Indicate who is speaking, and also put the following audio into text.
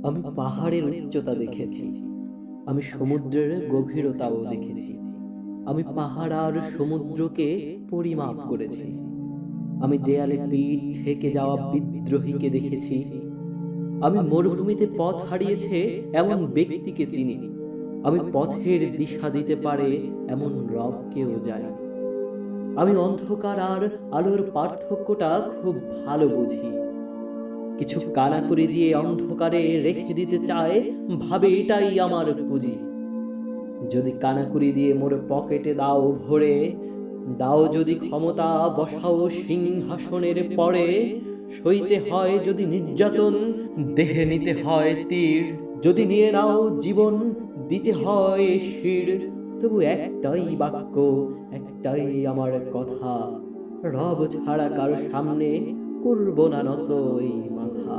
Speaker 1: আমি পাহাড়ের উচ্চতা দেখেছি, আমি সমুদ্রের গভীরতাও দেখেছি। আমি পাহাড় আর সমুদ্রকে পরিমাপ করেছি। আমি দেয়ালে পিঠ ঠেকে যাওয়া বিদ্রোহীকে দেখেছি। আমি মরুভূমিতে পথ হারিয়েছে এমন ব্যক্তিকে চিনি। আমি পথের দিশা দিতে পারে এমন রবকেও জানি। আমি অন্ধকার আর আলোর পার্থক্যটা খুব ভালো বুঝি। কিছু কানাকড়ি দিয়ে অন্ধকারে রেখে দিতে চায়, ভাবে এটাই আমার পুঁজি। যদি কানাকড়ি দিয়ে মোর পকেটে দাও ভরে, দাও যদি ক্ষমতা বসাও সিংহাসনের পরে, সইতে হয় যদি নির্যাতন, দেহে নিতে হয় তীর, যদি নিয়ে নাও জীবন, দিতে হয় শির, তবু একটাই বাক্য, একটাই আমার কথা, রব ছাড়া কারো সামনে করব না নত এই মাথা।